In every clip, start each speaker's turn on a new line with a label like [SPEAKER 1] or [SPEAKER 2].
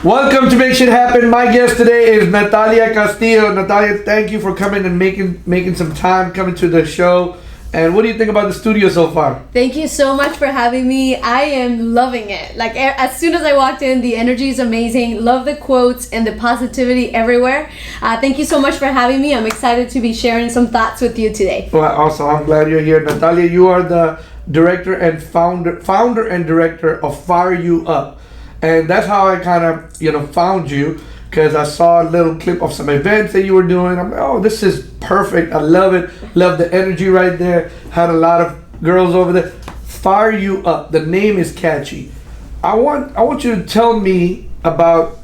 [SPEAKER 1] Welcome to Make Shit Happen. My guest today is Natalia Castillo. Natalia, thank you for coming and making some time coming to the show. And what do you think about the studio so far?
[SPEAKER 2] Thank you so much for having me. I am loving it. Like as soon as I walked in, the energy is amazing. Love the quotes and the positivity everywhere. Thank you so much for having me. I'm excited to be sharing some thoughts with you today.
[SPEAKER 1] Well, awesome. I'm glad you're here. Natalia, you are the director and founder and director of Fire You Up. And that's how I kind of, found you, because I saw a little clip of some events that you were doing. I'm like, oh, this is perfect. I love it. Love the energy right there. Had a lot of girls over there. Fire You Up. The name is catchy. I want you to tell me about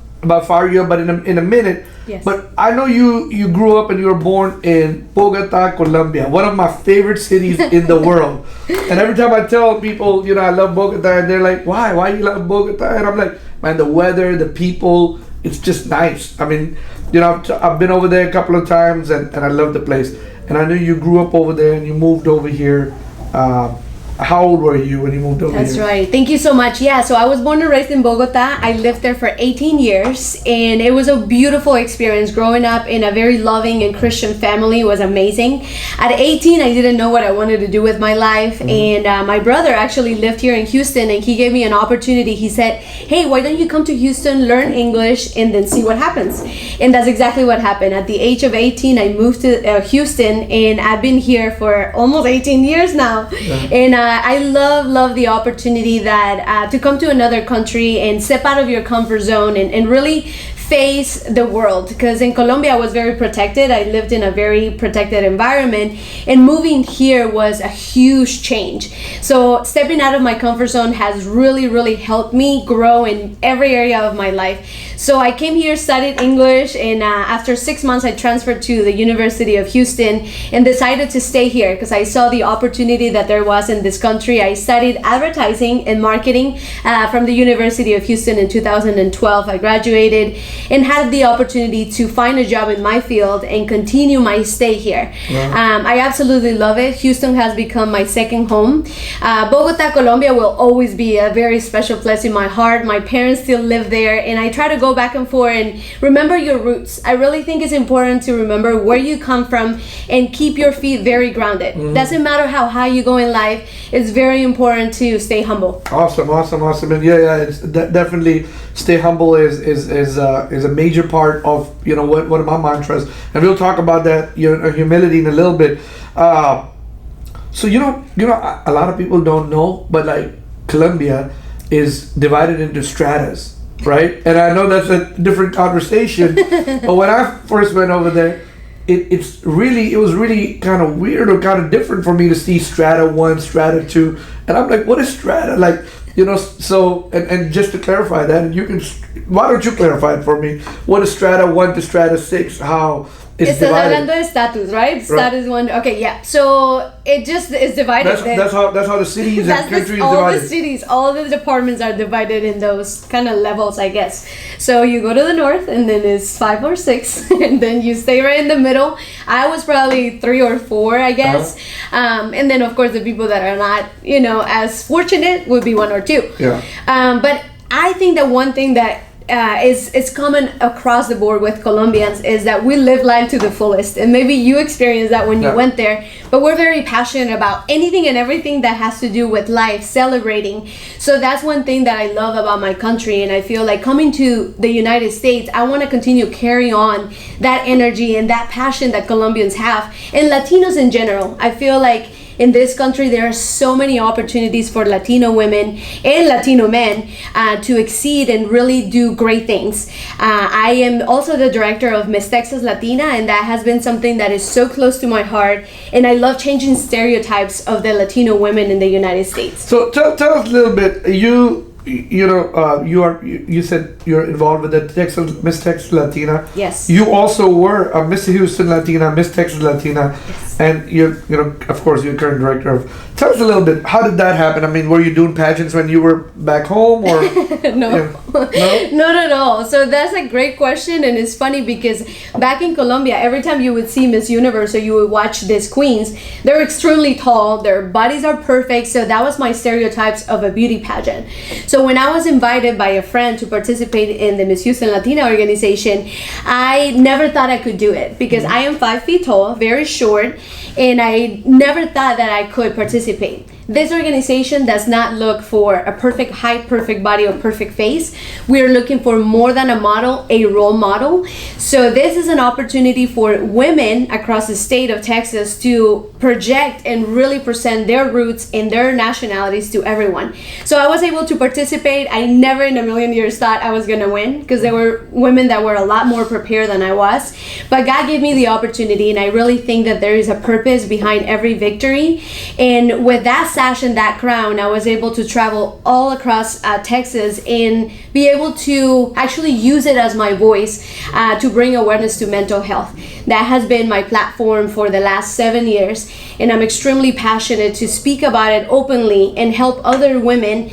[SPEAKER 1] Fire You Up, but in a minute.
[SPEAKER 2] Yes.
[SPEAKER 1] But I know you grew up and you were born in Bogota, Colombia, one of my favorite cities in the world. And every time I tell people, I love Bogota, and they're like, why? Why you love Bogota? And I'm like, man, the weather, the people, it's just nice. I mean, I've been over there a couple of times, and I love the place. And I know you grew up over there and you moved over here. How old were you when you moved over here?
[SPEAKER 2] That's right. Thank you so much. Yeah, so I was born and raised in Bogota. I lived there for 18 years, and it was a beautiful experience. Growing up in a very loving and Christian family was amazing. At 18, I didn't know what I wanted to do with my life, and my brother actually lived here in Houston, and he gave me an opportunity. He said, hey, why don't you come to Houston, learn English, and then see what happens? And that's exactly what happened. At the age of 18, I moved to Houston, and I've been here for almost 18 years now. Yeah. And I love the opportunity that to come to another country and step out of your comfort zone and really face the world, because in Colombia I was very protected. I lived in a very protected environment, and moving here was a huge change. So stepping out of my comfort zone has really helped me grow in every area of my life. So I came here, studied English, and after 6 months I transferred to the University of Houston and decided to stay here because I saw the opportunity that there was in this country. I studied advertising and marketing from the University of Houston in 2012. I graduated and had the opportunity to find a job in my field and continue my stay here. Wow. I absolutely love it. Houston has become my second home. Bogota, Colombia will always be a very special place in my heart. My parents still live there, and I try to go back and forth and remember your roots. I really think it's important to remember where you come from and keep your feet very grounded. Doesn't matter how high you go in life, it's very important to stay humble.
[SPEAKER 1] Awesome. And yeah, it's definitely stay humble is a major part of one of my mantras, and we'll talk about that humility in a little bit. So a lot of people don't know, but like Colombia is divided into stratas, right? And I know that's a different conversation, but when I first went over there, it was really kind of weird or kind of different for me to see strata 1, strata 2, and I'm like, what is strata? Like, so and just to clarify that, why don't you clarify it for me? What is strata 1 to strata 6? How it's divided?
[SPEAKER 2] Hablando de status, right? Status 1. Okay, yeah. So it just is divided.
[SPEAKER 1] That's how the cities and countries divided.
[SPEAKER 2] All the cities, all the departments are divided in those kind of levels, I guess. So you go to the north, and then it's 5 or 6, and then you stay right in the middle. I was probably 3 or 4, I guess. And then of course the people that are not, as fortunate would be 1 or 2.
[SPEAKER 1] Yeah.
[SPEAKER 2] But I think that one thing that is common across the board with Colombians is that we live life to the fullest, and maybe you experienced that when you went there, but we're very passionate about anything and everything that has to do with life, celebrating. So that's one thing that I love about my country, and I feel like coming to the United States, I want to continue carry on that energy and that passion that Colombians have, and Latinos in general. I feel like in this country, there are so many opportunities for Latino women and Latino men to exceed and really do great things. I am also the director of Miss Texas Latina, and that has been something that is so close to my heart. And I love changing stereotypes of the Latino women in the United States.
[SPEAKER 1] So tell us a little bit. You said you're involved with the Miss Texas Latina.
[SPEAKER 2] Yes.
[SPEAKER 1] You also were a Miss Houston Latina, Miss Texas Latina, yes. And of course, you're current director of. Tell us a little bit. How did that happen? I mean, were you doing pageants when you were back home, or
[SPEAKER 2] no? Not at all. So that's a great question, and it's funny because back in Colombia, every time you would see Miss Universe or you would watch these queens, they're extremely tall, their bodies are perfect. So that was my stereotypes of a beauty pageant. So So when I was invited by a friend to participate in the Miss Houston Latina organization, I never thought I could do it because I am 5 feet tall, very short, and I never thought that I could participate. This organization does not look for a perfect height, perfect body, or perfect face. We are looking for more than a model, a role model. So this is an opportunity for women across the state of Texas to project and really present their roots and their nationalities to everyone. So I was able to participate. I never in a million years thought I was gonna win because there were women that were a lot more prepared than I was. But God gave me the opportunity, and I really think that there is a purpose behind every victory. And with that sash and that crown, I was able to travel all across Texas and be able to actually use it as my voice to bring awareness to mental health. That has been my platform for the last 7 years, and I'm extremely passionate to speak about it openly and help other women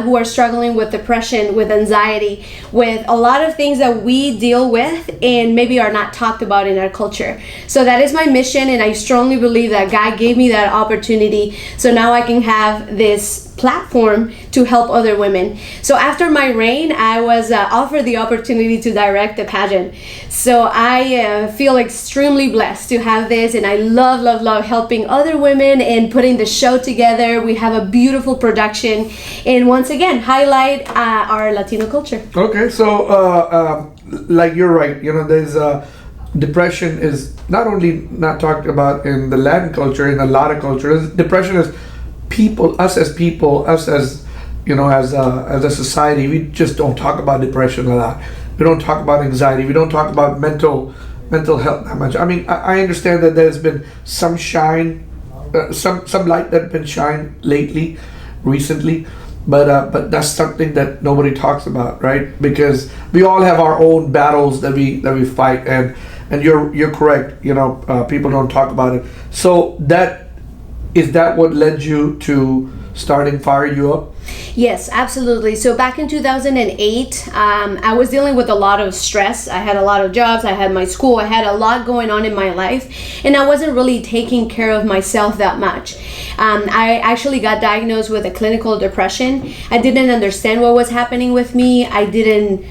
[SPEAKER 2] who are struggling with depression, with anxiety, with a lot of things that we deal with and maybe are not talked about in our culture. So that is my mission, and I strongly believe that God gave me that opportunity, so now I can have this platform to help other women. So after my reign, I was offered the opportunity to direct the pageant. So I feel extremely blessed to have this, and I love helping other women and putting the show together. We have a beautiful production, and once again highlight our Latino culture.
[SPEAKER 1] Okay, so like you're right. You know, there's depression is not only not talked about in the Latin culture, in a lot of cultures. Depression is us as you know, as a society, we just don't talk about depression a lot. We don't talk about anxiety. We don't talk about mental health that much. I mean, I understand that there's been some shine, some light that's been shined recently, but that's something that nobody talks about, right? Because we all have our own battles that we fight, and you're correct. You know, people don't talk about it. So is that what led you to starting Fire You Up?
[SPEAKER 2] Yes, absolutely. So back in 2008, I was dealing with a lot of stress. I had a lot of jobs, I had my school, I had a lot going on in my life, and I wasn't really taking care of myself that much. I actually got diagnosed with a clinical depression. I didn't understand what was happening with me. I didn't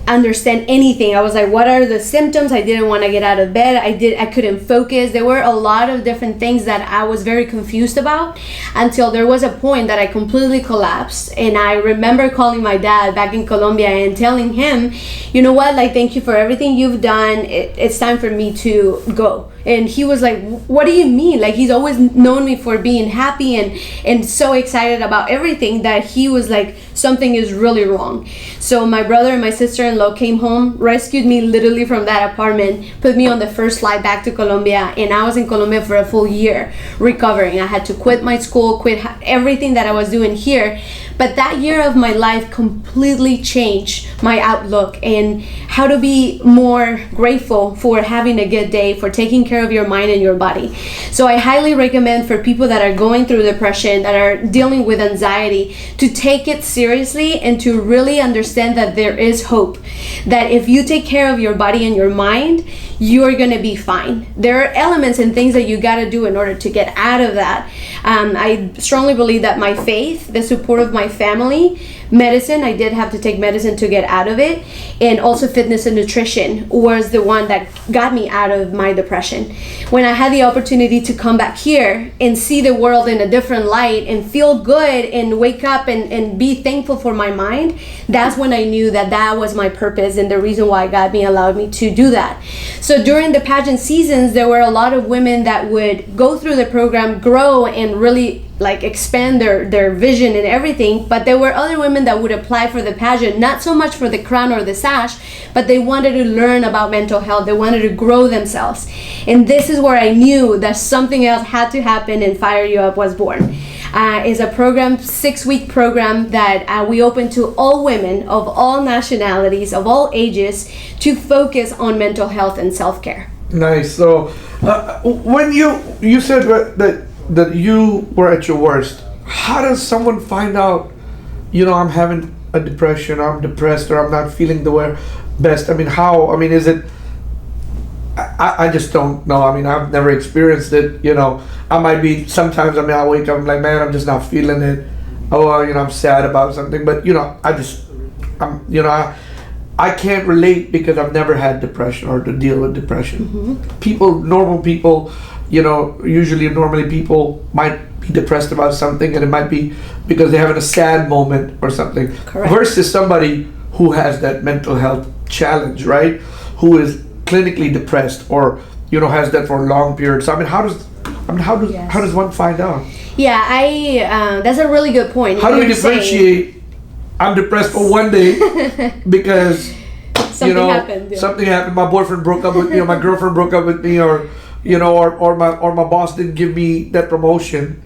[SPEAKER 2] understand anything. I was like, what are the symptoms? I didn't want to get out of bed. I couldn't focus. There were a lot of different things that I was very confused about, until there was a point that I completely collapsed. And I remember calling my dad back in Colombia and telling him, you know what, like, thank you for everything you've done. It's time for me to go. And he was like, what do you mean? Like, he's always known me for being happy and so excited about everything, that he was like, something is really wrong. So my brother and my sister-in-law came home, rescued me literally from that apartment, put me on the first flight back to Colombia, and I was in Colombia for a full year recovering. I had to quit my school, quit everything that I was doing here. But that year of my life completely changed my outlook and how to be more grateful for having a good day, for taking care of your mind and your body. So I highly recommend for people that are going through depression, that are dealing with anxiety, to take it seriously and to really understand that there is hope. That if you take care of your body and your mind, you're gonna be fine. There are elements and things that you gotta do in order to get out of that. I strongly believe that my faith, the support of my family, medicine, I did have to take medicine to get out of it, and also fitness and nutrition was the one that got me out of my depression. When I had the opportunity to come back here and see the world in a different light and feel good and wake up and be thankful for my mind, that's when I knew that that was my purpose and the reason why God allowed me to do that. So during the pageant seasons, there were a lot of women that would go through the program, grow, and really like expand their vision and everything. But there were other women that would apply for the pageant, not so much for the crown or the sash, but they wanted to learn about mental health. They wanted to grow themselves. And this is where I knew that something else had to happen, and Fire You Up was born. Is a program, 6-week program that we open to all women of all nationalities, of all ages, to focus on mental health and self-care.
[SPEAKER 1] Nice. So when you said that you were at your worst, how does someone find out, you know, I'm having a depression, or I'm depressed, or I'm not feeling the best? I mean, how? I mean, is it? I just don't know. I mean, I've never experienced it. You know, I might be, sometimes, I mean, I wake up, I'm like, man, I'm just not feeling it. oh, I'm sad about something, but I can't relate because I've never had depression or to deal with depression. Normal people, normally people might be depressed about something, and it might be because they're having a sad moment or something.
[SPEAKER 2] Correct.
[SPEAKER 1] Versus somebody who has that mental health challenge, right? Who is clinically depressed or has that for a long period. So how does one find out?
[SPEAKER 2] Yeah, that's a really good point.
[SPEAKER 1] How do we differentiate? I'm depressed for one day because something happened. My boyfriend broke up with me, or my girlfriend broke up with me, or or my boss didn't give me that promotion.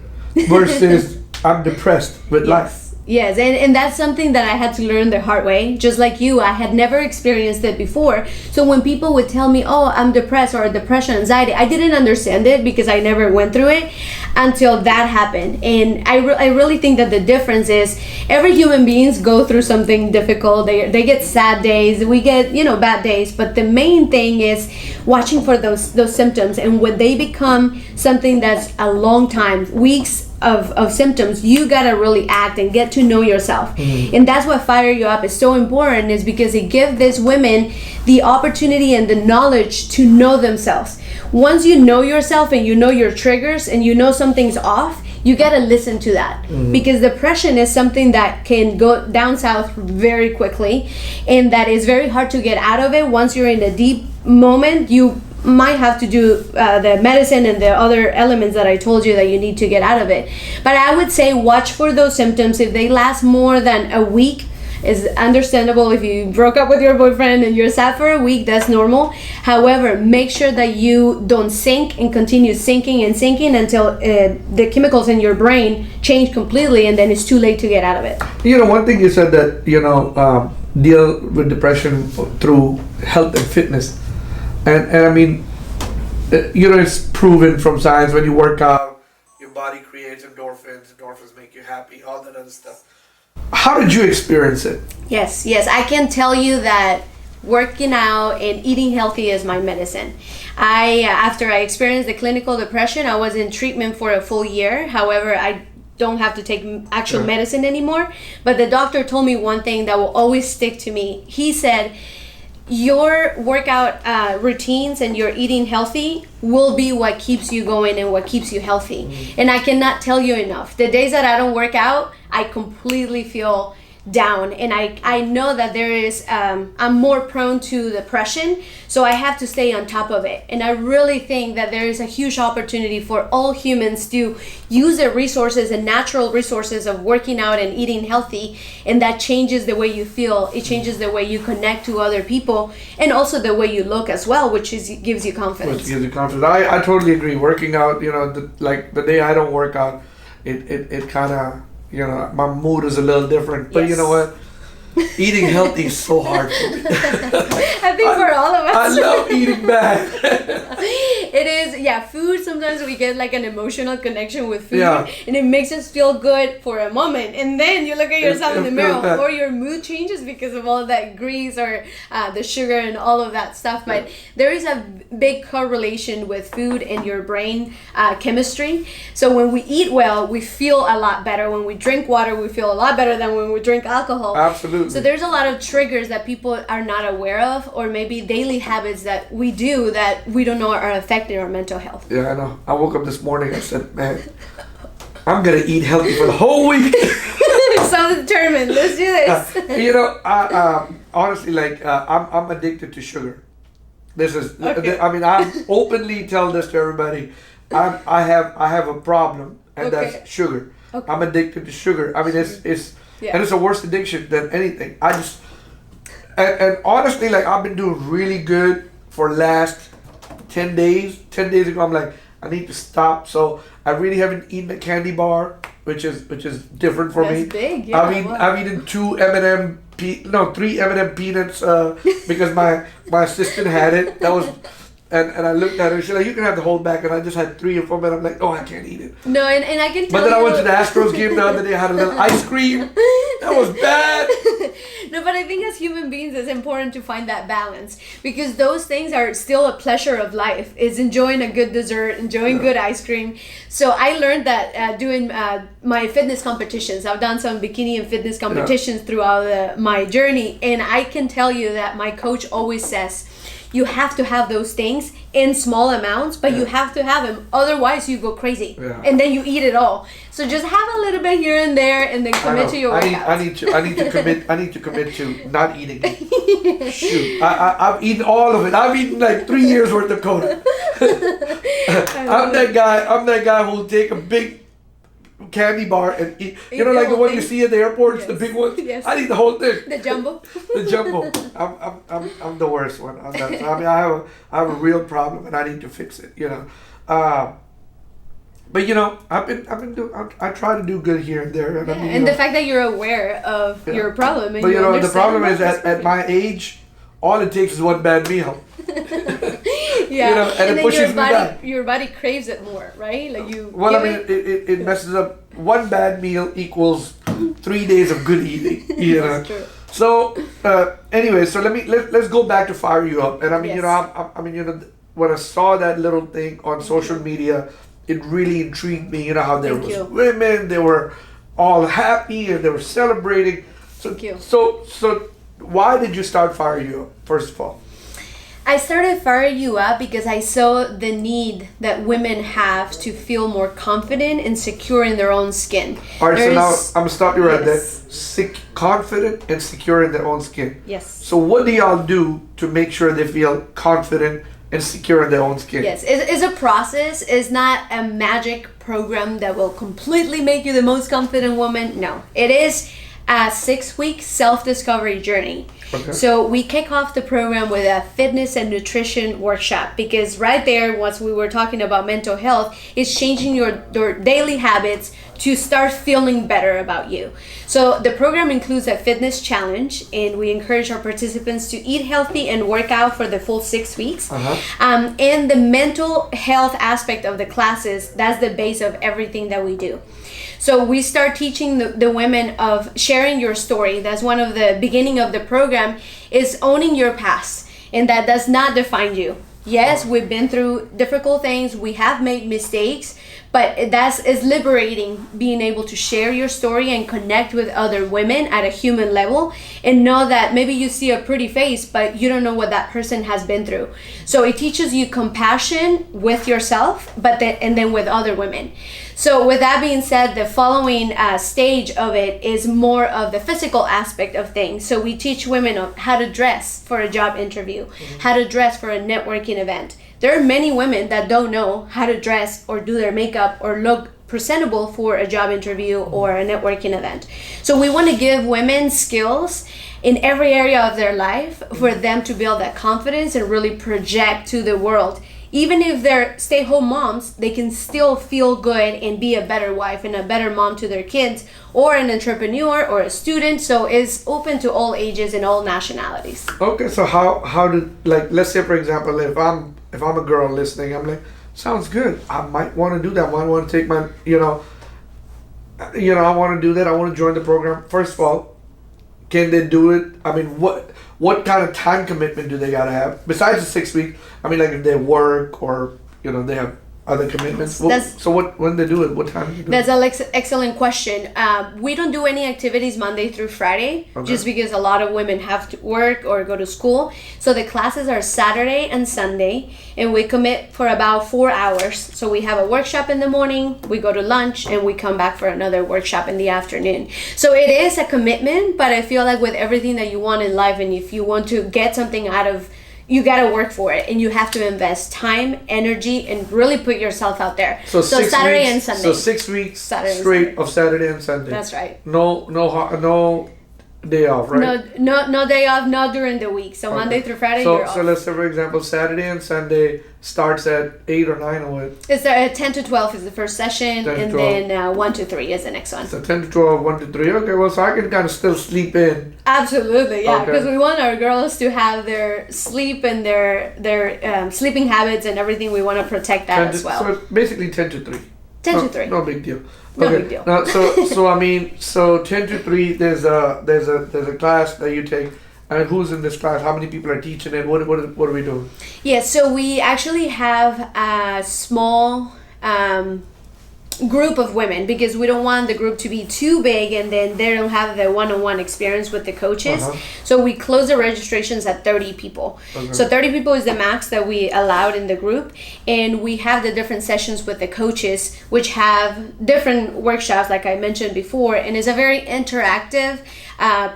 [SPEAKER 1] Versus I'm depressed with life.
[SPEAKER 2] Yes, and that's something that I had to learn the hard way. Just like you, I had never experienced it before. So when people would tell me, oh, I'm depressed or depression, anxiety, I didn't understand it because I never went through it until that happened. And I really think that the difference is every human beings go through something difficult. They get sad days, we get, bad days. But the main thing is watching for those symptoms. And when they become something that's a long time, weeks of symptoms, you gotta really act and get to know yourself. And that's what Fire You Up is so important, is because it gives these women the opportunity and the knowledge to know themselves. Once you know yourself and you know your triggers and you know something's off, you gotta listen to that. Because depression is something that can go down south very quickly, and that is very hard to get out of it. Once you're in a deep moment, you might have to do the medicine and the other elements that I told you that you need to get out of it. But I would say watch for those symptoms. If they last more than a week, is understandable. If you broke up with your boyfriend and you're sad for a week, that's normal. However, make sure that you don't sink and continue sinking until the chemicals in your brain change completely, and then it's too late to get out of it.
[SPEAKER 1] One thing you said that deal with depression through health and fitness. And I mean, it's proven from science, when you work out, your body creates endorphins. Endorphins make you happy, all that other stuff. How did you experience it?
[SPEAKER 2] Yes, I can tell you that working out and eating healthy is my medicine. After I experienced the clinical depression, I was in treatment for a full year. However, I don't have to take actual medicine anymore. But the doctor told me one thing that will always stick to me. He said, your workout routines and your eating healthy will be what keeps you going and what keeps you healthy. And I cannot tell you enough. The days that I don't work out, I completely feel down, and I know that there is I'm more prone to depression, so I have to stay on top of it. And I really think that there is a huge opportunity for all humans to use the resources and natural resources of working out and eating healthy, and that changes the way you feel. It changes the way you connect to other people, and also the way you look as well, which gives you confidence.
[SPEAKER 1] I totally agree. Working out, the day I don't work out, it kind of, my mood is a little different. But you know what? Eating healthy is so hard for me.
[SPEAKER 2] I think for all of us.
[SPEAKER 1] I love eating bad.
[SPEAKER 2] It is, food, sometimes we get like an emotional connection with food, and it makes us feel good for a moment, and then you look at yourself in the mirror, or your mood changes because of all that grease or the sugar and all of that stuff. But there is a big correlation with food and your brain chemistry. So when we eat well, we feel a lot better. When we drink water, we feel a lot better than when we drink alcohol.
[SPEAKER 1] Absolutely.
[SPEAKER 2] So there's a lot of triggers that people are not aware of, or maybe daily habits that we do that we don't know are affecting our mental health.
[SPEAKER 1] Yeah, I know. I woke up this morning, I said, man, I'm going to eat healthy for the whole week.
[SPEAKER 2] So determined. Let's do this.
[SPEAKER 1] Honestly, I'm addicted to sugar. This is, I openly tell this to everybody. I have a problem, and that's sugar. Okay. I'm addicted to sugar. I mean, it's and it's a worse addiction than anything. And honestly, I've been doing really good for last 10 days. 10 days ago, I'm like, I need to stop. So I really haven't eaten a candy bar, which is different for me.
[SPEAKER 2] That's big, yeah.
[SPEAKER 1] I've eaten 3 M&M peanuts because my assistant had it. That was. And I looked at her, she's like, you can have the whole bag. And I just had 3 or 4 minutes. I'm like, oh, I can't eat it.
[SPEAKER 2] No, and I can tell you.
[SPEAKER 1] But then I went to the Astros game the other day. I had a little ice cream. That was bad.
[SPEAKER 2] No, but I think as human beings, it's important to find that balance, because those things are still a pleasure of life. Is enjoying a good dessert, enjoying good ice cream. So I learned that doing my fitness competitions. I've done some bikini and fitness competitions throughout my journey, and I can tell you that my coach always says, you have to have those things in small amounts, but you have to have them. Otherwise, you go crazy, and then you eat it all. So just have a little bit here and there, and then commit to your workouts.
[SPEAKER 1] I need to commit to not eating it. Shoot, I've eaten all of it. I've eaten like 3 years worth of Coda. I'm that guy who'll take a big candy bar and eat. You know, like the one you see at the airport. It's the big one.
[SPEAKER 2] Yes.
[SPEAKER 1] I eat the whole thing.
[SPEAKER 2] The jumbo.
[SPEAKER 1] The jumbo. I'm the worst one on that. I mean, I have a real problem, and I need to fix it. You know, but you know, I try to do good here and there. And, I mean,
[SPEAKER 2] and the fact that you're aware of your problem. And
[SPEAKER 1] but you know, the problem is
[SPEAKER 2] at
[SPEAKER 1] my age, all it takes is one bad meal.
[SPEAKER 2] Yeah,
[SPEAKER 1] you know, and it
[SPEAKER 2] then
[SPEAKER 1] pushes me back.
[SPEAKER 2] Your body craves it more, right? Like you.
[SPEAKER 1] Well, I mean, it messes up. One bad meal equals 3 days of good eating. You know.
[SPEAKER 2] That's true.
[SPEAKER 1] So anyway, so let's go back to Fire You Up. And I mean, you know, I mean, you know, when I saw that little thing on social media, it really intrigued me. You know how there was women, they were all happy and they were celebrating. So so why did you start Fire You Up, first of all?
[SPEAKER 2] I started Fire You Up because I saw the need that women have to feel more confident and secure in their own skin.
[SPEAKER 1] All right, so now I'm gonna stop you right there. Confident and secure in their own skin.
[SPEAKER 2] Yes.
[SPEAKER 1] So what do y'all do to make sure they feel confident and secure in their own skin?
[SPEAKER 2] Yes, it's a process. It's not a magic program that will completely make you the most confident woman. No, it is a 6-week self-discovery journey.
[SPEAKER 1] Okay.
[SPEAKER 2] So we kick off the program with a fitness and nutrition workshop, because right there, once we were talking about mental health, is changing your daily habits to start feeling better about you. So the program includes a fitness challenge, and we encourage our participants to eat healthy and work out for the full 6 weeks. And the mental health aspect of the classes, that's the base of everything that we do. So we start teaching the women of sharing your story. That's one of the beginning of the program, is owning your past, and that does not define you. Yes, we've been through difficult things. We have made mistakes, but is liberating, being able to share your story and connect with other women at a human level, and know that maybe you see a pretty face, but you don't know what that person has been through. So it teaches you compassion with yourself, and then with other women. So with that being said, the following stage of it is more of the physical aspect of things. So we teach women on how to dress for a job interview, how to dress for a networking event. There are many women that don't know how to dress or do their makeup or look presentable for a job interview or a networking event. So we want to give women skills in every area of their life for them to build that confidence and really project to the world. Even if they're stay-home moms, they can still feel good and be a better wife and a better mom to their kids, or an entrepreneur or a student. So it's open to all ages and all nationalities.
[SPEAKER 1] Okay, so how do, like, let's say for example, if I'm a girl listening, I'm like, sounds good. I might want to do that. I want to take my, I want to do that. I want to join the program. First of all, can they do it? I mean, what kind of time commitment do they gotta have besides the 6 weeks? I mean, like if they work or they have other commitments. When they do it, what time do you do it?
[SPEAKER 2] That's an excellent question. We don't do any activities Monday through Friday, just because a lot of women have to work or go to school. So the classes are Saturday and Sunday, and we commit for about 4 hours. So we have a workshop in the morning, we go to lunch, and we come back for another workshop in the afternoon. So it is a commitment, but I feel like with everything that you want in life, and if you want to get something out of, you gotta work for it, and you have to invest time, energy, and really put yourself out there.
[SPEAKER 1] So
[SPEAKER 2] Saturday and Sunday.
[SPEAKER 1] So 6 weeks straight of Saturday and Sunday.
[SPEAKER 2] That's right.
[SPEAKER 1] No day off, right?
[SPEAKER 2] No day off, not during the week. So Monday through Friday, you're off.
[SPEAKER 1] So let's say, for example, Saturday and Sunday starts at 8 or 9 or what?
[SPEAKER 2] It's 10 to 12 is the first session, and then 1 to 3 is the next one.
[SPEAKER 1] So 10 to 12, 1 to 3. Okay, well, so I can kind of still sleep in.
[SPEAKER 2] Absolutely, yeah, because we want our girls to have their sleep and their sleeping habits and everything. We want to protect that as well.
[SPEAKER 1] So basically 10 to 3.
[SPEAKER 2] 10 to 3.
[SPEAKER 1] No big deal.
[SPEAKER 2] No big deal.
[SPEAKER 1] Now, so 10 to 3. There's a class that you take. And who's in this class? How many people are teaching it? What are we doing?
[SPEAKER 2] Yeah, so we actually have a small group of women because we don't want the group to be too big and then they don't have the one-on-one experience with the coaches. So we close the registrations at 30 people. So 30 people is the max that we allowed in the group, and we have the different sessions with the coaches which have different workshops like I mentioned before, and it's a very interactive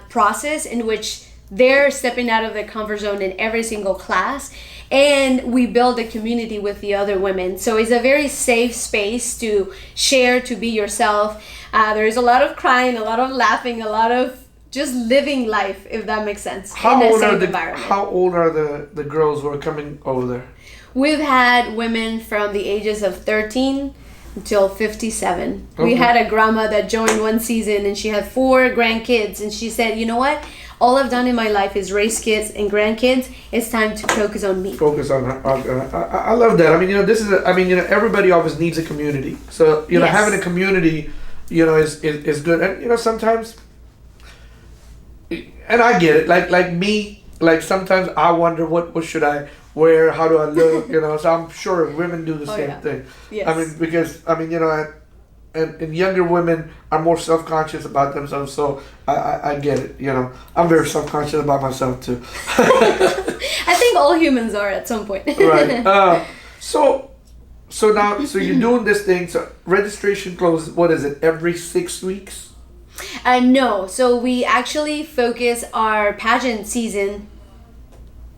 [SPEAKER 2] process in which they're stepping out of their comfort zone in every single class, and we build a community with the other women. So it's a very safe space to share, to be yourself. There is a lot of crying, a lot of laughing, a lot of just living life, if that makes sense.
[SPEAKER 1] How old are the girls who are coming over there?
[SPEAKER 2] We've had women from the ages of 13 until 57. We had a grandma that joined one season and she had 4 grandkids, and she said, you know what? All I've done in my life is raise kids and grandkids. It's time to focus on me.
[SPEAKER 1] Focus on I love that. I mean, everybody always needs a community. So, having a community, is good. And, sometimes, and I get it, like me, like sometimes I wonder what should I wear, how do I look, so I'm sure women do the same thing.
[SPEAKER 2] Yes.
[SPEAKER 1] I mean, because, and younger women are more self-conscious about themselves, so I get it, I'm very self-conscious about myself too.
[SPEAKER 2] I think all humans are at some point.
[SPEAKER 1] Right. So you're doing this thing, so registration closes, what is it, every 6 weeks?
[SPEAKER 2] No, so we actually focus our pageant season,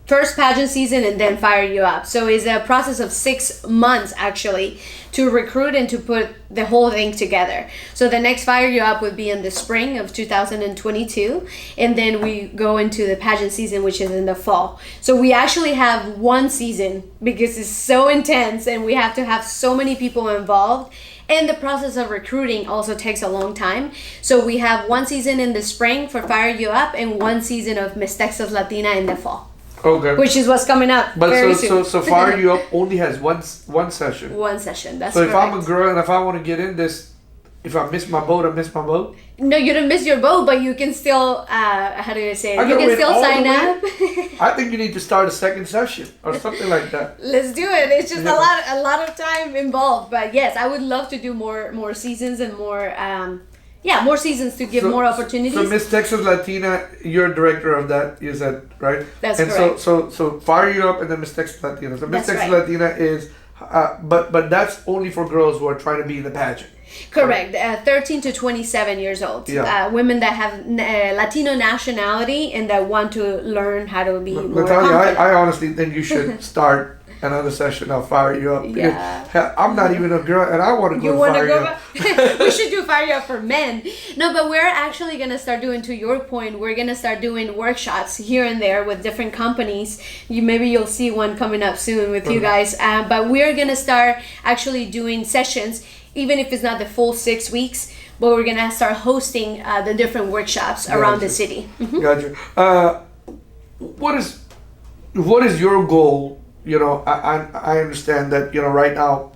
[SPEAKER 2] first pageant season, and then Fire You Up. So it's a process of 6 months actually to recruit and to put the whole thing together. So the next Fire You Up would be in the spring of 2022, and then we go into the pageant season, which is in the fall. So we actually have one season because it's so intense and we have to have so many people involved. And the process of recruiting also takes a long time. So we have one season in the spring for Fire You Up and one season of Miss Texas Latina in the fall.
[SPEAKER 1] Okay.
[SPEAKER 2] Which is what's coming up very soon.
[SPEAKER 1] So Fire You Up only has one session.
[SPEAKER 2] One session, that's
[SPEAKER 1] so
[SPEAKER 2] correct.
[SPEAKER 1] So if I'm a girl and if I want to get in this, if I miss my boat, I miss my boat?
[SPEAKER 2] No, you don't miss your boat, but you can still, how do you say it? You can still sign up.
[SPEAKER 1] I think you need to start a second session or something like that.
[SPEAKER 2] Let's do it. It's just a lot of time involved. But yes, I would love to do more seasons and more seasons to give more opportunities.
[SPEAKER 1] So Miss Texas Latina, you're director of that, you said, right?
[SPEAKER 2] That's
[SPEAKER 1] correct.
[SPEAKER 2] And
[SPEAKER 1] so Fire You Up and then Miss Texas Latina. So Miss Texas Latina is, but that's only for girls who are trying to be in the pageant.
[SPEAKER 2] Correct. 13 to 27 years old. Yeah. Women that have Latino nationality and that want to learn how to be more
[SPEAKER 1] Natalia, I honestly think you should start another session. I'll Fire You Up.
[SPEAKER 2] Yeah.
[SPEAKER 1] I'm not even a girl and I want to go to Fire You Up.
[SPEAKER 2] We should do Fire You Up for men. No, but we're actually going to start doing, to your point, we're going to start doing workshops here and there with different companies. Maybe you'll see one coming up soon with you guys. But we're going to start actually doing sessions, even if it's not the full 6 weeks, but we're going to start hosting the different workshops around the city. Mm-hmm.
[SPEAKER 1] Gotcha. What is your goal? I understand that, right now,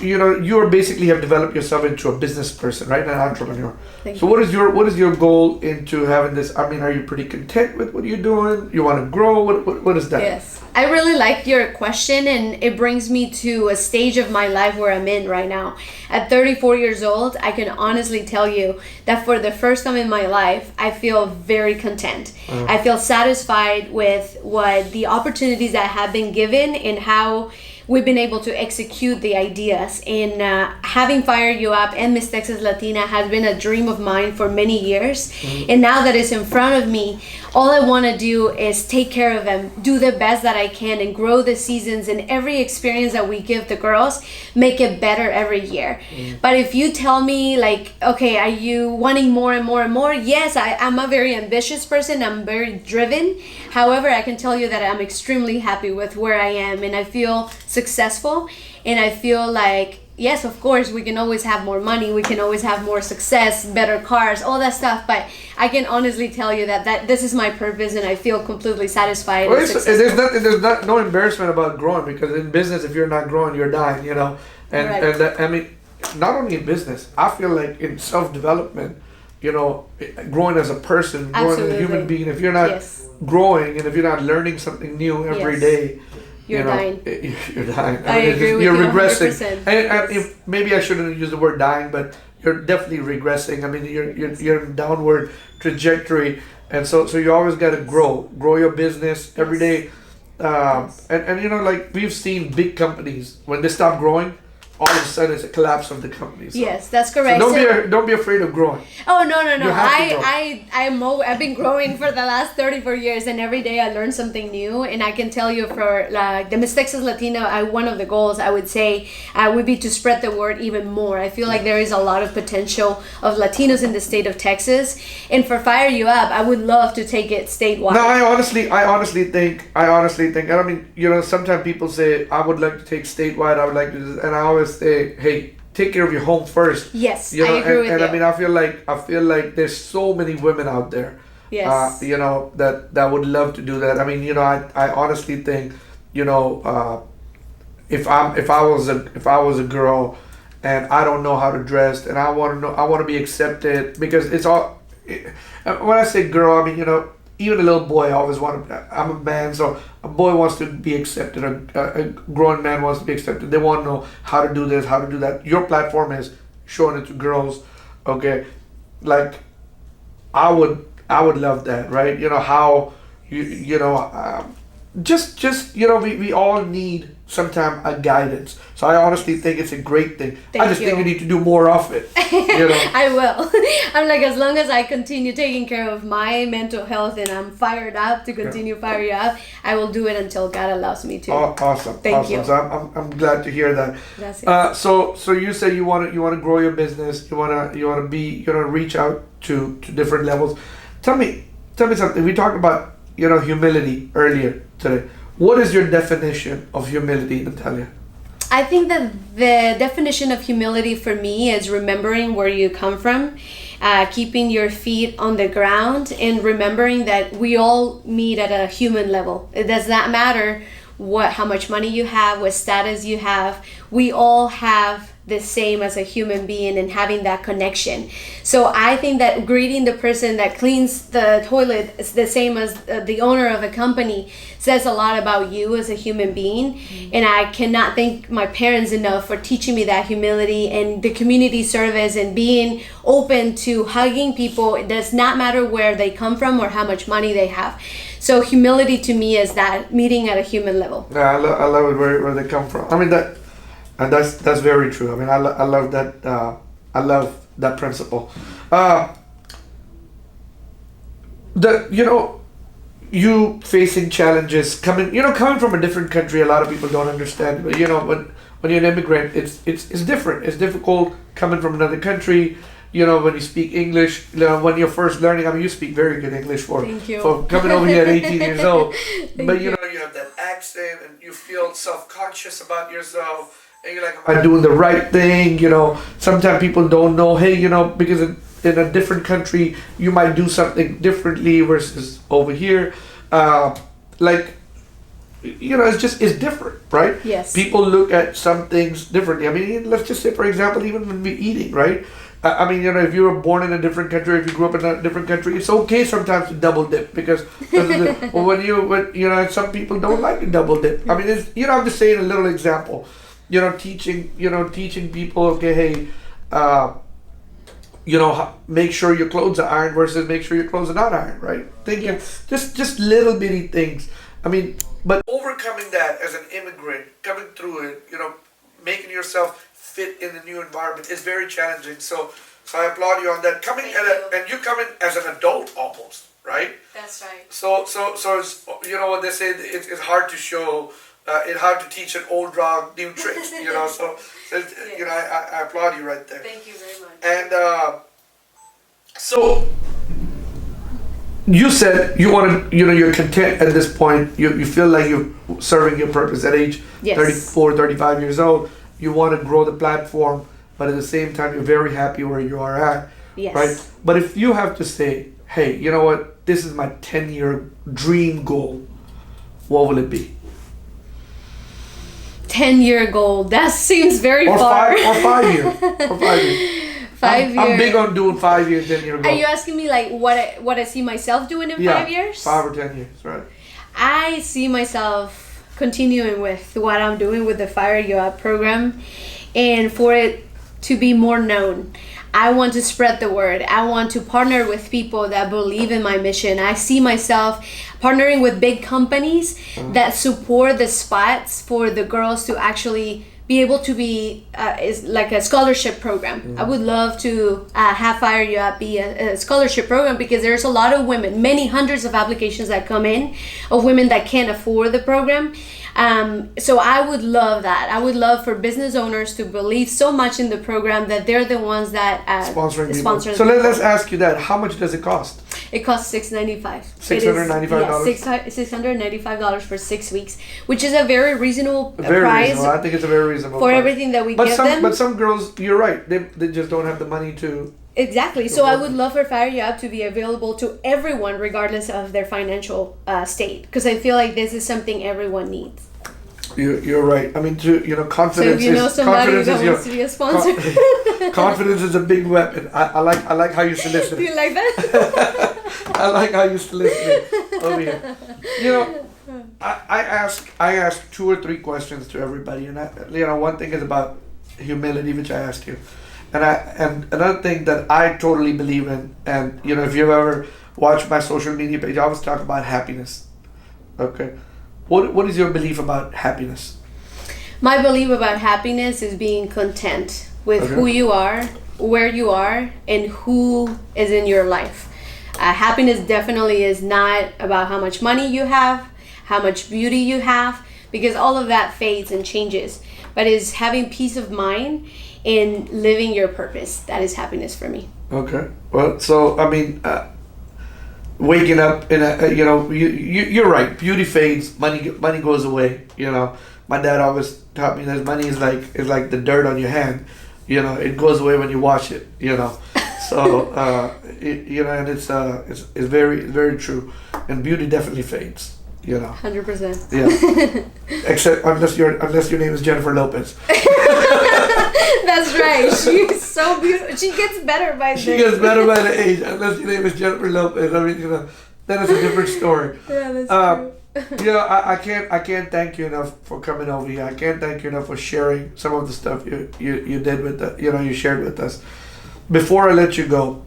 [SPEAKER 1] you basically have developed yourself into a business person, right? An entrepreneur. So what is your goal into having this? I mean, are you pretty content with what you're doing? You want to grow? What is that?
[SPEAKER 2] Yes. I really like your question, and it brings me to a stage of my life where I'm in right now. At 34 years old, I can honestly tell you that for the first time in my life, I feel very content. I feel satisfied with what the opportunities that have been given and how we've been able to execute the ideas. And having Fire You Up and Miss Texas Latina has been a dream of mine for many years. And now that it's in front of me, all I want to do is take care of them, do the best that I can, and grow the seasons, and every experience that we give the girls, make it better every year. But if you tell me, like, okay, are you wanting more and more and more? Yes, I'm a very ambitious person. I'm very driven. However, I can tell you that I'm extremely happy with where I am, and I feel successful, and I feel like yes, of course, we can always have more money, we can always have more success, better cars, all that stuff. But I can honestly tell you that this is my purpose, and I feel completely satisfied.
[SPEAKER 1] Well, there's no embarrassment about growing, because in business, if you're not growing, you're dying. You know, I mean, not only in business, I feel like in self-development, you know, growing as a person, growing as a human being. If you're not growing, and if you're not learning something new every day,
[SPEAKER 2] you're dying.
[SPEAKER 1] You're dying.
[SPEAKER 2] I agree with
[SPEAKER 1] you're
[SPEAKER 2] you
[SPEAKER 1] regressing.
[SPEAKER 2] 100%.
[SPEAKER 1] And if, maybe I shouldn't use the word dying, but you're definitely regressing. I mean, you're in downward trajectory, and so you always got to grow your business every day. And you know, like we've seen big companies, when they stop growing, all of a sudden it's a collapse of the company. So,
[SPEAKER 2] yes, that's correct.
[SPEAKER 1] So don't be afraid of growing.
[SPEAKER 2] Oh no! I've been growing for the last 34 years, and every day I learn something new. And I can tell you, for the Miss Texas Latina, one of the goals I would say would be to spread the word even more. I feel like there is a lot of potential of Latinos in the state of Texas, and for Fire You Up, I would love to take it statewide.
[SPEAKER 1] No, I honestly think, and I mean, you know, sometimes people say I would like to take statewide. I would like to, and I always say, hey, take care of your home first.
[SPEAKER 2] Yes,
[SPEAKER 1] you know,
[SPEAKER 2] I agree with
[SPEAKER 1] and
[SPEAKER 2] you.
[SPEAKER 1] I mean, I feel like there's so many women out there.
[SPEAKER 2] Yes.
[SPEAKER 1] You know, that would love to do that. I mean, you know, I honestly think, you know, if I was a girl and I don't know how to dress, and I want to be accepted, because it's all. When I say girl, I mean, you know, even a little boy, I always want to. I'm a man, so a boy wants to be accepted. A grown man wants to be accepted. They want to know how to do this, how to do that. Your platform is showing it to girls, okay? Like, I would love that, right? You know how you know, just you know, we all need sometimes a guidance. So I honestly think it's a great thing. I just think we need to do more of it. You know?
[SPEAKER 2] I will. I'm like, as long as I continue taking care of my mental health and I'm fired up to continue firing up, I will do it until God allows me to.
[SPEAKER 1] Awesome.
[SPEAKER 2] Thank you.
[SPEAKER 1] So I'm glad to hear that.
[SPEAKER 2] Gracias.
[SPEAKER 1] So you say you want to grow your business. You want to reach out to different levels. Tell me something. We talked about, you know, humility earlier today. What is your definition of humility, Natalia?
[SPEAKER 2] I think that the definition of humility for me is remembering where you come from, keeping your feet on the ground, and remembering that we all meet at a human level. It does not matter how much money you have, what status you have. We all have the same as a human being, and having that connection. So I think that greeting the person that cleans the toilet is the same as the owner of a company says a lot about you as a human being. And I cannot thank my parents enough for teaching me that humility and the community service and being open to hugging people. It does not matter where they come from or how much money they have. So humility to me is that meeting at a human level.
[SPEAKER 1] Yeah, I love it where they come from. I mean, that's very true. I mean, I love that. I love that principle. You facing challenges coming from a different country. A lot of people don't understand. But you know, when you're an immigrant, it's different. It's difficult coming from another country. You know, when you speak English, you know, when you're first learning. I mean, you speak very good English for coming over here at 18 years old. But you know, you have that accent, and you feel self-conscious about yourself. And you're like, am I doing the right thing? You know, sometimes people don't know, hey, you know, because in a different country, you might do something differently versus over here. Like, you know, it's different, right?
[SPEAKER 2] Yes.
[SPEAKER 1] People look at some things differently. I mean, let's just say, for example, even when we're eating, right? I mean, you know, if you were born in a different country, if you grew up in a different country, it's okay sometimes to double dip, because when you know, some people don't like to double dip. I mean, I'm just saying a little example. You know, teaching people, okay, hey, you know, make sure your clothes are ironed versus make sure your clothes are not ironed, right? Thinking just little bitty things. I mean, but overcoming that as an immigrant, coming through it, you know, making yourself fit in the new environment is very challenging. So I applaud you on that. And you come in as an adult almost, right?
[SPEAKER 2] That's right.
[SPEAKER 1] So it's, you know what they say, it's hard to show. It's hard to teach an old dog new tricks, you know. So you know, I applaud you right there.
[SPEAKER 2] Thank you very much.
[SPEAKER 1] And so you said you want to, you know, you're content at this point. You feel like you're serving your purpose at age 34, 35 years old. you want to grow the platform, but at the same time, you're very happy where you are at.
[SPEAKER 2] Yes.
[SPEAKER 1] Right? But if you have to say, hey, you know what? This is my 10-year dream goal, what will it be?
[SPEAKER 2] 10-year goal. That seems very
[SPEAKER 1] or
[SPEAKER 2] far.
[SPEAKER 1] 5 years. Or 5 years.
[SPEAKER 2] 5 years.
[SPEAKER 1] I'm big on doing 5 years, 10-year goals.
[SPEAKER 2] Are you asking me like what I see myself doing in 5 years?
[SPEAKER 1] 5 or 10 years, right?
[SPEAKER 2] I see myself continuing with what I'm doing with the Fire You Up program, and for it to be more known. I want to spread the word. I want to partner with people that believe in my mission. I see myself partnering with big companies that support the spots for the girls to actually be able to be is like a scholarship program. I would love to have Fire You Up be a scholarship program, because there's a lot of women, many hundreds of applications that come in of women that can't afford the program. So I would love that. I would love for business owners to believe so much in the program that they're the ones that sponsor.
[SPEAKER 1] So let's ask you that. How much does it cost?
[SPEAKER 2] It costs $695.
[SPEAKER 1] $695.
[SPEAKER 2] $695 for 6 weeks, which is a very reasonable price.
[SPEAKER 1] Reasonable. I think it's a very reasonable
[SPEAKER 2] for
[SPEAKER 1] price.
[SPEAKER 2] everything that we give them.
[SPEAKER 1] But some girls, you're right. They just don't have the money to.
[SPEAKER 2] Exactly. So I would love for Fire You Up to be available to everyone, regardless of their financial state, because I feel like this is something everyone needs.
[SPEAKER 1] You're right. I mean, confidence.
[SPEAKER 2] So if you know somebody that wants to be a sponsor,
[SPEAKER 1] confidence is a big weapon. I like how you solicit.
[SPEAKER 2] Do you like that?
[SPEAKER 1] I like how you solicit over here. I ask 2 or 3 questions to everybody, and one thing is about humility, which I asked you, and another thing that I totally believe in, and if you've ever watched my social media page, I always talk about happiness. Okay. What is your belief about happiness?
[SPEAKER 2] My belief about happiness is being content with who you are, where you are, and who is in your life. Happiness definitely is not about how much money you have, how much beauty you have, because all of that fades and changes. But is having peace of mind and living your purpose. That is happiness for me.
[SPEAKER 1] Okay. Well, so I mean, waking up in a you're right. Beauty fades, money goes away. My dad always taught me that money is like the dirt on your hand. It goes away when you wash it. So and it's very, very true. And beauty definitely fades.
[SPEAKER 2] 100%.
[SPEAKER 1] Yeah. Except unless your name is Jennifer Lopez.
[SPEAKER 2] That's right. She's so beautiful. She gets better by the age.
[SPEAKER 1] She gets better by the age. Unless your name is Jennifer Lopez. I mean, then it's a different story.
[SPEAKER 2] Yeah, that's true.
[SPEAKER 1] I can't thank you enough for coming over here. I can't thank you enough for sharing some of the stuff you did with you shared with us. Before I let you go,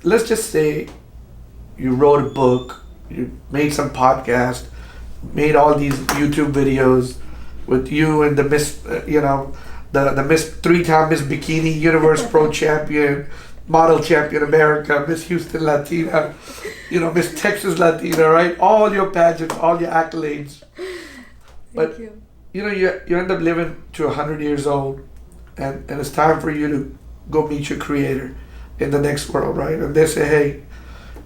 [SPEAKER 1] let's just say you wrote a book, you made some podcast, made all these YouTube videos with you and the Miss, the Miss 3-time Miss Bikini Universe Pro Champion, Model Champion America, Miss Houston Latina, Miss Texas Latina, right? All your pageants, all your accolades.
[SPEAKER 2] Thank you.
[SPEAKER 1] You end up living to 100 years old, and it's time for you to go meet your creator in the next world, right? And they say, hey,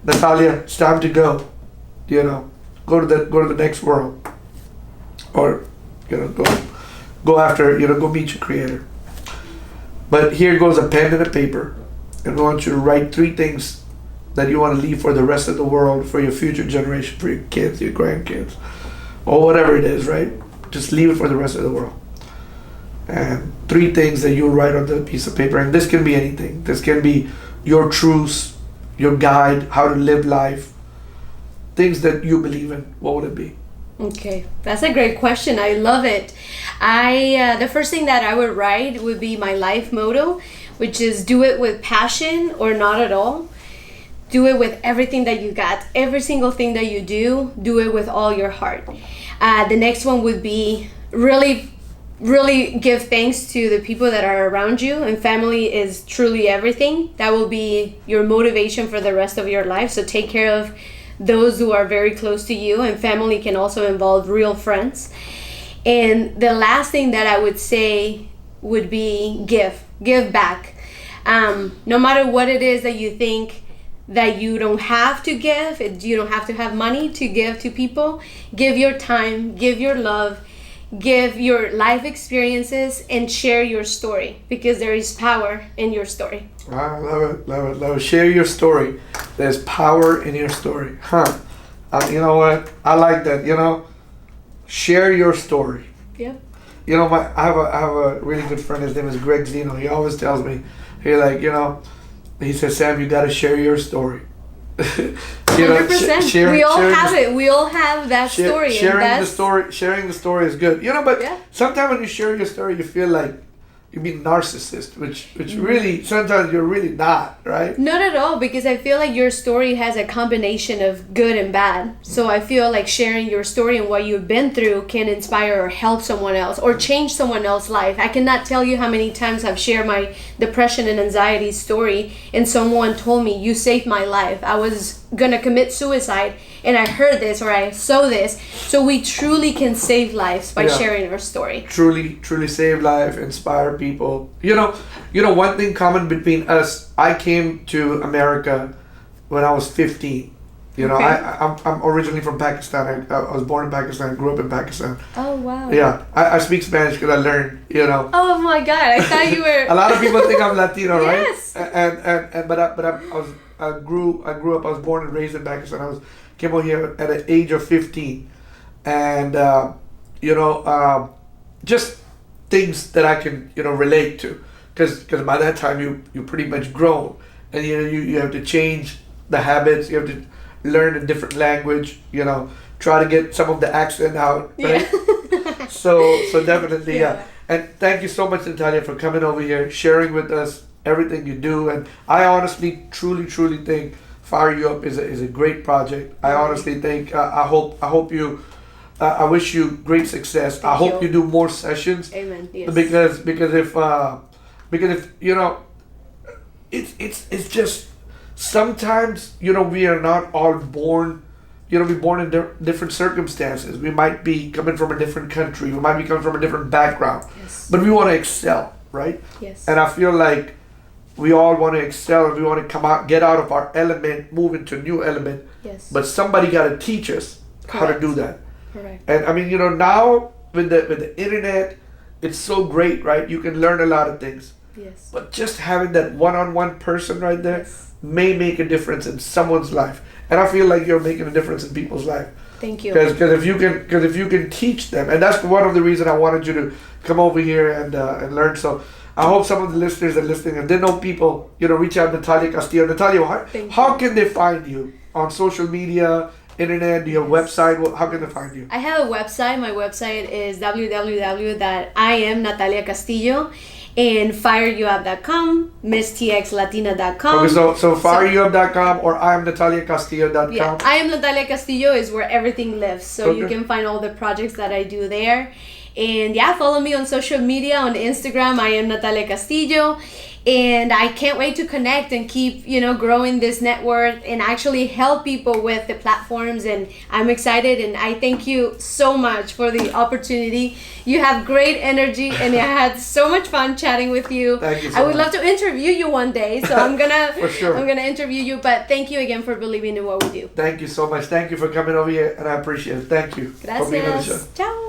[SPEAKER 1] Natalia, it's time to go. Go to the next world, or go after go meet your creator. But here goes a pen and a paper, and we want you to write 3 things that you want to leave for the rest of the world, for your future generation, for your kids, your grandkids, or whatever it is, right? Just leave it for the rest of the world. And 3 things that you'll write on the piece of paper, and this can be anything. This can be your truths, your guide, how to live life, things that you believe in. What would it be?
[SPEAKER 2] Okay, that's a great question. I love it. The first thing that I would write would be my life motto, which is do it with passion or not at all. Do it with everything that you got. Every single thing that you do it with all your heart. The next one would be really give thanks to the people that are around you, and family is truly everything. That will be your motivation for the rest of your life. So take care of those who are very close to you, and family can also involve real friends. And the last thing that I would say would be give back. No matter what it is that you think that you don't have to give. You don't have to have money to give to people. Give your time, give your love, give your life experiences, and share your story, because there is power in your story.
[SPEAKER 1] I love it, love it, love it. Share your story. There's power in your story. You know what? I like that. Share your story.
[SPEAKER 2] Yeah.
[SPEAKER 1] I have a really good friend. His name is Greg Zeno. He always tells me, he says, Sam, you got to share your story.
[SPEAKER 2] 100%. We all have it. We all have that story.
[SPEAKER 1] Sharing the story is good. But sometimes when you share your story, you feel like you're being narcissist, which really sometimes you're really not, right?
[SPEAKER 2] Not at all, because I feel like your story has a combination of good and bad. So I feel like sharing your story and what you've been through can inspire or help someone else or change someone else's life. I cannot tell you how many times I've shared my depression and anxiety story and someone told me, you saved my life. I was gonna commit suicide and I heard this or I saw this. So we truly can save lives by sharing our story.
[SPEAKER 1] Truly save life, inspire people. One thing common between us, I came to America when I was 15. Okay. I'm originally from Pakistan. I was born in Pakistan. I grew up in Pakistan.
[SPEAKER 2] Oh, wow.
[SPEAKER 1] Yeah, I speak Spanish because I learned,
[SPEAKER 2] Oh my God, I thought you were...
[SPEAKER 1] A lot of people think I'm Latino, right?
[SPEAKER 2] Yes.
[SPEAKER 1] I grew up. I was born and raised in Pakistan. Came over here at the age of 15, and just things that I can relate to, because by that time you pretty much grown, and you have to change the habits. You have to learn a different language. Try to get some of the accent out, right?
[SPEAKER 2] Yeah.
[SPEAKER 1] so definitely, yeah. And thank you so much, Natalia, for coming over here, sharing with us everything you do. And I honestly, truly think Fire You Up is a great project. I honestly think I hope you. I wish you great success. I hope you do more sessions.
[SPEAKER 2] Amen. Yes.
[SPEAKER 1] Because if it's just sometimes we are not all born. We're born in different circumstances. We might be coming from a different country. We might be coming from a different background.
[SPEAKER 2] Yes.
[SPEAKER 1] But we want to excel, right?
[SPEAKER 2] Yes.
[SPEAKER 1] And I feel like we all want to excel, and we want to come out, get out of our element, move into a new element.
[SPEAKER 2] Yes.
[SPEAKER 1] But somebody got to teach us how to do that.
[SPEAKER 2] Correct.
[SPEAKER 1] And I mean, now with the internet, it's so great, right? You can learn a lot of things.
[SPEAKER 2] Yes.
[SPEAKER 1] But just having that one-on-one person right there may make a difference in someone's life. And I feel like you're making a difference in people's life.
[SPEAKER 2] Thank you.
[SPEAKER 1] Because if you can teach them, and that's one of the reasons I wanted you to come over here and learn. So I hope some of the listeners are listening and they know people, reach out to Natalia Castillo. Natalia, how can they find you on social media, internet? Do you have a website? How can they find you?
[SPEAKER 2] I have a website. My website is www.iamnataliacastillo and fireyouup.com, misstxlatina.com.
[SPEAKER 1] Okay, so fireyouup.com or iamnataliacastillo.com.
[SPEAKER 2] Yeah, I Am Natalia Castillo is where everything lives. So you can find all the projects that I do there. And follow me on social media. On Instagram, I am Natalia Castillo. And I can't wait to connect and keep, growing this network and actually help people with the platforms. And I'm excited, and I thank you so much for the opportunity. You have great energy, and I had so much fun chatting with you.
[SPEAKER 1] Thank you so
[SPEAKER 2] I would
[SPEAKER 1] much.
[SPEAKER 2] love to interview you one day, so I'm gonna
[SPEAKER 1] For sure.
[SPEAKER 2] I'm gonna interview you. But thank you again for believing in what we do.
[SPEAKER 1] Thank you so much. Thank you for coming over here, and I appreciate it. Thank you for being on the show.
[SPEAKER 2] Gracias. Ciao.